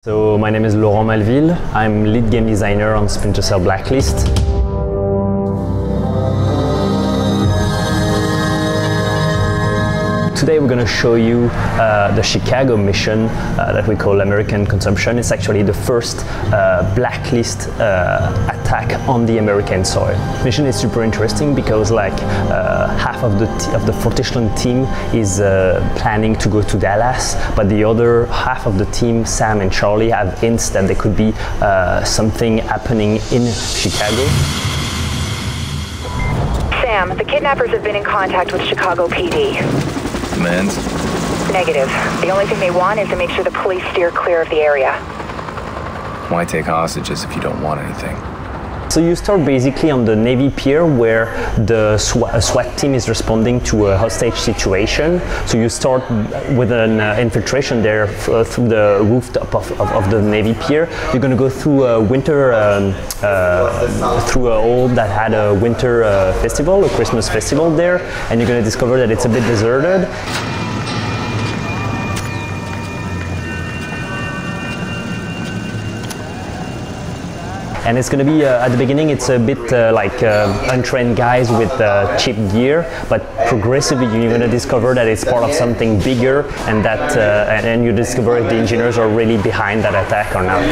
So my name is Laurent Malville. I'm lead game designer on Splinter Blacklist. Today we're going to show you the Chicago mission that we call American Consumption. It's actually the first Blacklist attack on the American soil. The mission is super interesting because half of the Fortishland team is planning to go to Dallas, but the other half of the team, Sam and Charlie, have hints that there could be something happening in Chicago. Sam, the kidnappers have been in contact with Chicago PD. Demands? Negative. The only thing they want is to make sure the police steer clear of the area. Why take hostages if you don't want anything? So you start basically on the Navy Pier where the SWAT team is responding to a hostage situation. So you start with an infiltration there through the rooftop of the Navy Pier. You're going to go through a winter, through a hall that had a winter festival, a Christmas festival there, and you're going to discover that it's a bit deserted. And it's going to be, at the beginning, it's a bit untrained guys with cheap gear, but progressively you're going to discover that it's part of something bigger, and that, and you discover if the engineers are really behind that attack or not.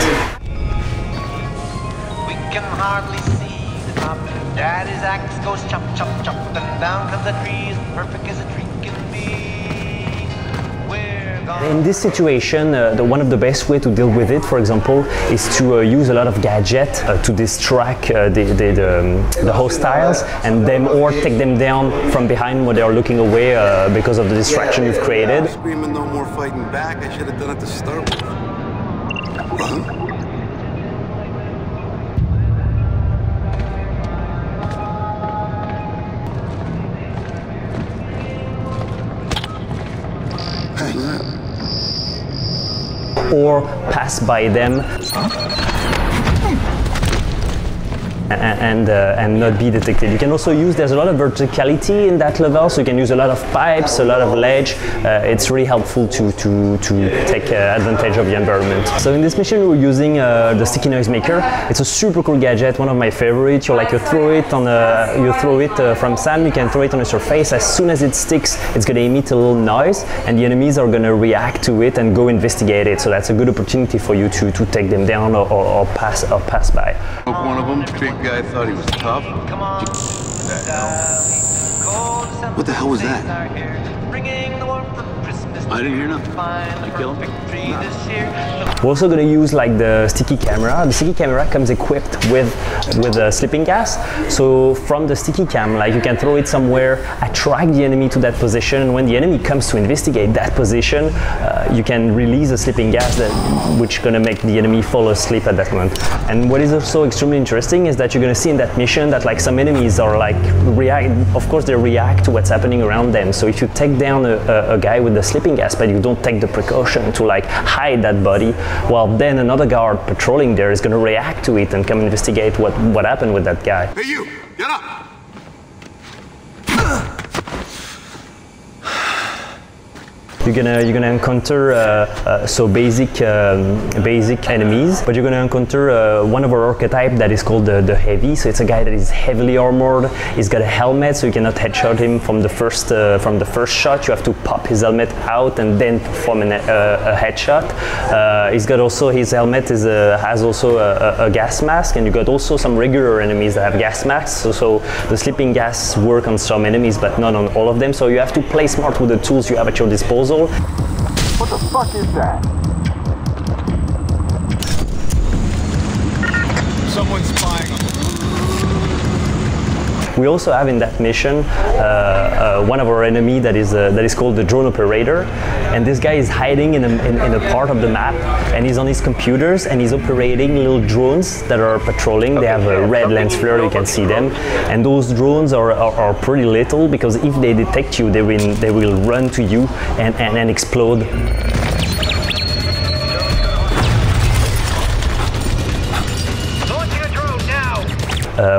We can hardly see the top. Daddy's axe goes chop, chop, chop, and down comes the tree, as perfect as a tree can be. In this situation, one of the best way to deal with it, for example, is to use a lot of gadgets to distract the hostiles and them, or take them down from behind when they are looking away because of the distraction you've created. Screaming no more fighting back. I should have done it to start with. Huh? Or pass by them and not be detected. You can also use, there's a lot of verticality in that level, so you can use a lot of pipes, a lot of ledge. It's really helpful to take advantage of the environment. So in this mission we're using the sticky noise maker. It's a super cool gadget, one of my favorites. You throw it on from Sam, you can throw it on a surface. As soon as it sticks, it's going to emit a little noise, and the enemies are going to react to it and go investigate it. So that's a good opportunity for you to take them down or pass by. One of them, big guy, thought he was tough. Come on. What the hell was that? I didn't hear nothing. Did you kill him? We're also going to use the sticky camera. The sticky camera comes equipped with a sleeping gas. So from the sticky cam, you can throw it somewhere, attract the enemy to that position, and when the enemy comes to investigate that position, you can release a sleeping gas which is going to make the enemy fall asleep at that moment. And what is also extremely interesting is that you're going to see in that mission that some enemies are of course they react to what's happening around them. So if you take down a guy with the sleeping gas, but you don't take the precaution to hide that body, well, then another guard patrolling there is going to react to it and come investigate what happened with that guy. Hey, you! Get up! You're gonna encounter basic enemies, but you're gonna encounter one of our archetype that is called the heavy. So it's a guy that is heavily armored. He's got a helmet, so you cannot headshot him from the first shot. You have to pop his helmet out and then perform a headshot. He's got also, his helmet has also a gas mask, and you got also some regular enemies that have gas masks. So the sleeping gas work on some enemies, but not on all of them. So you have to play smart with the tools you have at your disposal. What the fuck is that? Someone's spying on me. We also have in that mission one of our enemy that is called the drone operator, and this guy is hiding in a part of the map, and he's on his computers and he's operating little drones that are patrolling. They have a red lens flare, you can see them, and those drones are pretty little, because if they detect you, they will run to you and explode.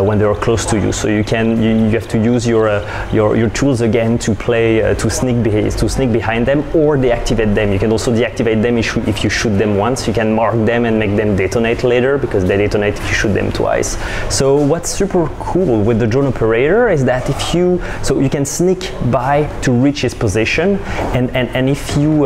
when they are close to you. So you have to use your tools again to sneak behind them or deactivate them. You can also deactivate them if you shoot them once. You can mark them and make them detonate later, because they detonate if you shoot them twice. So what's super cool with the drone operator is that you can sneak by to reach his position, and if you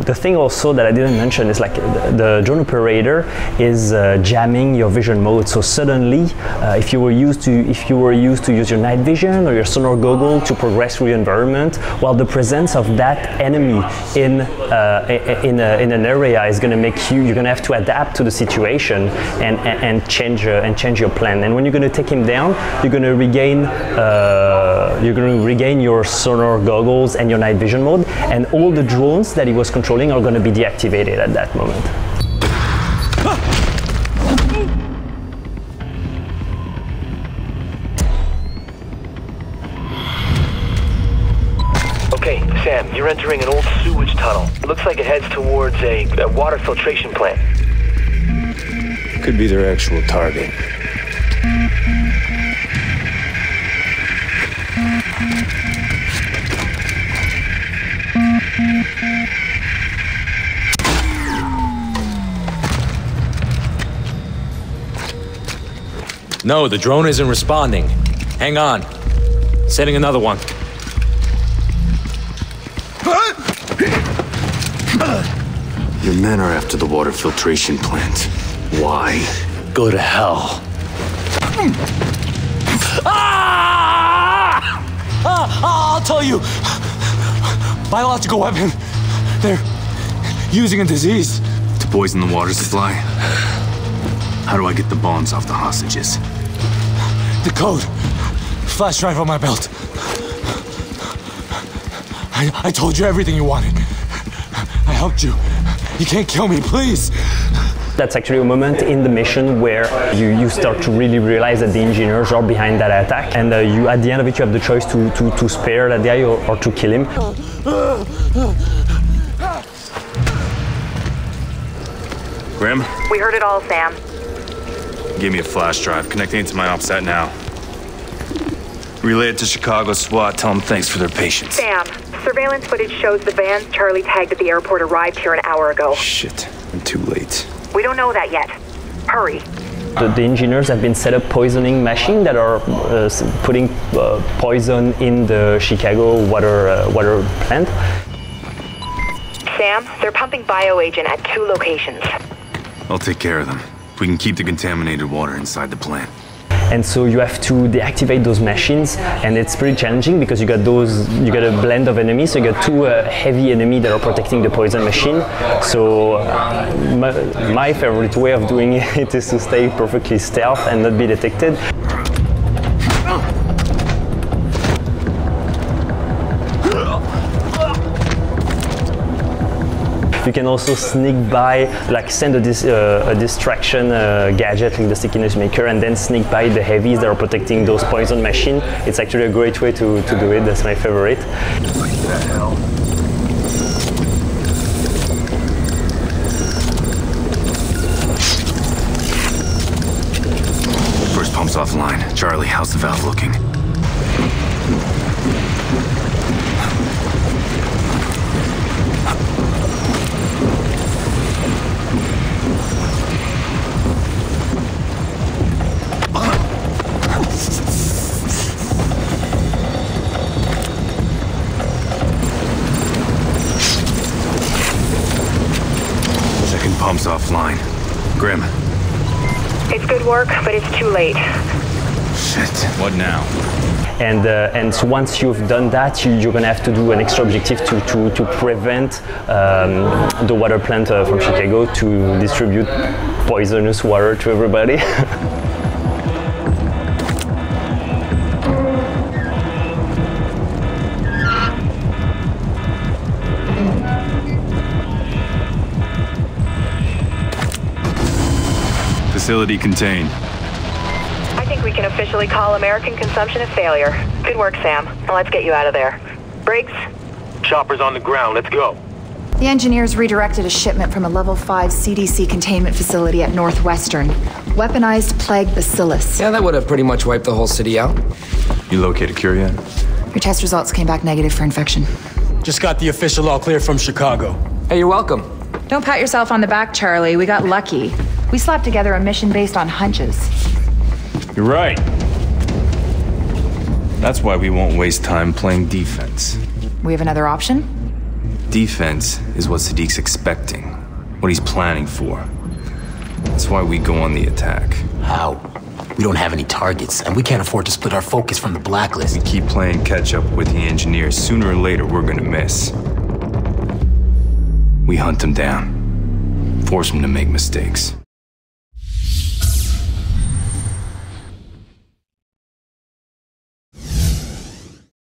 the thing also that I didn't mention is like the drone operator is jamming your vision mode. So suddenly, if you were used to use your night vision or your sonar goggle to progress through your environment, while the presence of that enemy in an area is going to make you're going to have to adapt to the situation and change your plan. And when you're going to take him down, you're going to regain your sonar goggles and your night vision mode, and all the drones that he was controlling are going to be deactivated at that moment. Okay, Sam, you're entering an old sewage tunnel. It looks like it heads towards a water filtration plant. Could be their actual target. No, the drone isn't responding. Hang on. Sending another one. Your men are after the water filtration plant. Why? Go to hell. I'll tell you. Biological weapon. They're using a disease To poison the water supply? How do I get the bombs off the hostages? The code. Flash drive on my belt. I told you everything you wanted. I helped you. You can't kill me, please. That's actually a moment in the mission where you start to really realize that the engineers are behind that attack, and at the end of it you have the choice to spare that guy or to kill him. Grim? We heard it all, Sam. Give me a flash drive. Connecting it to my OPSAT now. Relay it to Chicago SWAT. Tell them thanks for their patience. Sam, surveillance footage shows the vans Charlie tagged at the airport arrived here an hour ago. Shit, I'm too late. We don't know that yet. Hurry. The engineers have been set up poisoning machines that are putting poison in the Chicago water plant. Sam, they're pumping bioagent at 2 locations. I'll take care of them. We can keep the contaminated water inside the plant. And so you have to deactivate those machines, and it's pretty challenging because you got a blend of enemies. So you got 2 heavy enemies that are protecting the poison machine. So my favorite way of doing it is to stay perfectly stealth and not be detected. You can also sneak by, like send a distraction gadget like the stickiness maker, and then sneak by the heavies that are protecting those poison machines. It's actually a great way to do it. That's my favorite. What the hell? First pump's offline. Charlie, how's the valve looking? Pump's offline. Grim. It's good work, but it's too late. Shit. What now? And so once you've done that, you're going to have to do an extra objective to prevent the water plant from Chicago to distribute poisonous water to everybody. Facility contained. I think we can officially call American consumption a failure. Good work, Sam. Now let's get you out of there. Briggs? Chopper's on the ground. Let's go. The engineers redirected a shipment from a level 5 CDC containment facility at Northwestern. Weaponized plague bacillus. Yeah, that would have pretty much wiped the whole city out. You located Pier yet? Your test results came back negative for infection. Just got the official all clear from Chicago. Hey, you're welcome. Don't pat yourself on the back, Charlie. We got lucky. We slapped together a mission based on hunches. You're right. That's why we won't waste time playing defense. We have another option? Defense is what Sadiq's expecting, what he's planning for. That's why we go on the attack. How? We don't have any targets, and we can't afford to split our focus from the Blacklist. We keep playing catch-up with the engineers. Sooner or later, we're gonna miss. We hunt them down. Force them to make mistakes.